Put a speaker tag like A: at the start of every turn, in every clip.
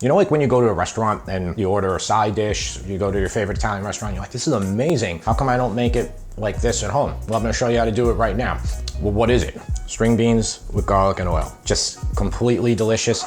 A: You know, like when you go to a restaurant and you order a side dish, you go to your favorite Italian restaurant, you're like, this is amazing. How come I don't make it like this at home? Well, I'm gonna show you how to do it right now. Well, what is it? String beans with garlic and oil. Just completely delicious,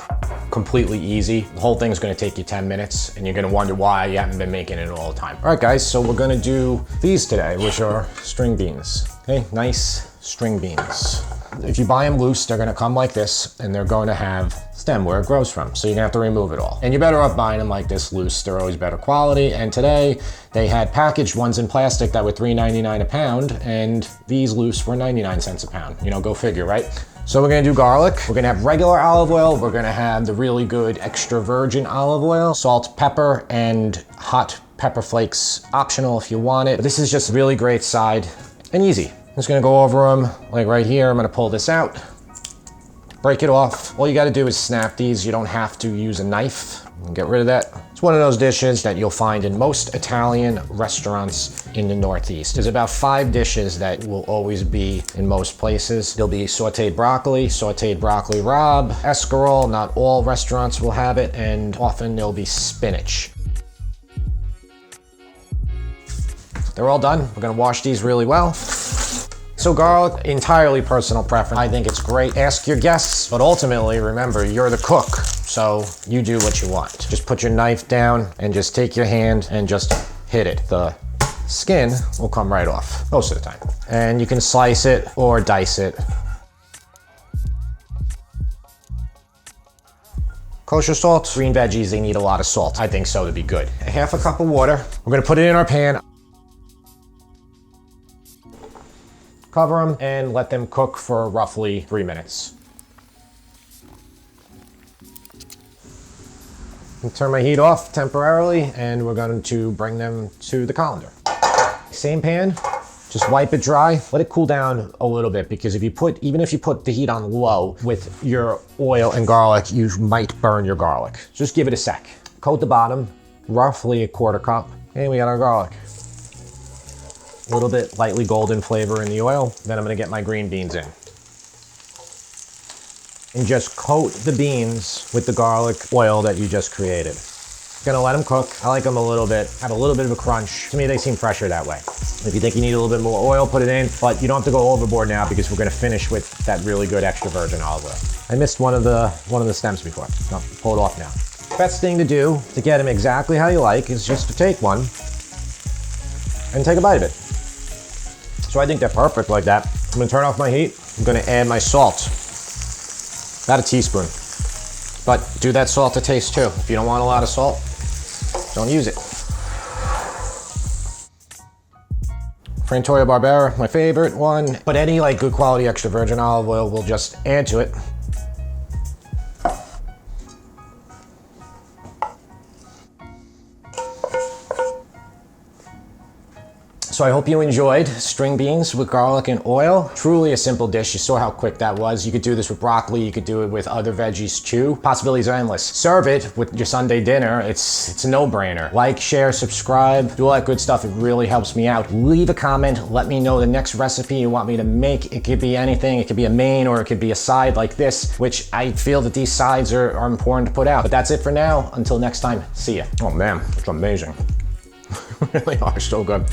A: completely easy. The whole thing's gonna take you 10 minutes and you're gonna wonder why you haven't been making it all the time. All right, guys, so we're gonna do these today, which are string beans. Okay, nice string beans. If you buy them loose, they're gonna come like this and they're going to have stem where it grows from. So you're gonna have to remove it all. And you're better off buying them like this loose. They're always better quality. And today they had packaged ones in plastic that were $3.99 a pound, and these loose were 99 cents a pound. You know, go figure, right? So we're gonna do garlic. We're gonna have regular olive oil. We're gonna have the really good extra virgin olive oil, salt, pepper, and hot pepper flakes. Optional if you want it. But this is just really great side and easy. I'm just gonna go over them, like right here. I'm gonna pull this out, break it off. All you gotta do is snap these. You don't have to use a knife. Get rid of that. It's one of those dishes that you'll find in most Italian restaurants in the Northeast. There's about 5 dishes that will always be in most places. There'll be sauteed broccoli rabe, escarole, not all restaurants will have it, and often there'll be spinach. They're all done. We're gonna wash these really well. So garlic, entirely personal preference. I think it's great. Ask your guests, but ultimately, remember, you're the cook, so you do what you want. Just put your knife down and just take your hand and just hit it. The skin will come right off, most of the time. And you can slice it or dice it. Kosher salt, green veggies, they need a lot of salt. I think so to be good. Half a cup of water. We're gonna put it in our pan. Cover them and let them cook for roughly 3 minutes. I'll turn my heat off temporarily and we're going to bring them to the colander. Same pan, just wipe it dry, let it cool down a little bit, because even if you put the heat on low with your oil and garlic, you might burn your garlic. Just give it a sec. Coat the bottom, roughly a quarter cup, and we got our garlic. A little bit lightly golden flavor in the oil. Then I'm gonna get my green beans in. And just coat the beans with the garlic oil that you just created. Gonna let them cook. I like them have a little bit of a crunch. To me, they seem fresher that way. If you think you need a little bit more oil, put it in, but you don't have to go overboard now because we're gonna finish with that really good extra virgin olive oil. I missed one of the stems before. No, pull it off now. Best thing to do to get them exactly how you like is just to take one and take a bite of it. So I think they're perfect like that. I'm gonna turn off my heat. I'm gonna add my salt. About a teaspoon. But do that salt to taste too. If you don't want a lot of salt, don't use it. Frantoia Barbera, my favorite one. But any like good quality extra virgin olive oil will just add to it. So I hope you enjoyed string beans with garlic and oil. Truly a simple dish. You saw how quick that was. You could do this with broccoli. You could do it with other veggies too. Possibilities are endless. Serve it with your Sunday dinner. It's a no-brainer. Like, share, subscribe, do all that good stuff. It really helps me out. Leave a comment. Let me know the next recipe you want me to make. It could be anything. It could be a main or it could be a side like this, which I feel that these sides are important to put out. But that's it for now. Until next time, see ya. Oh man, it's amazing. Really are so good.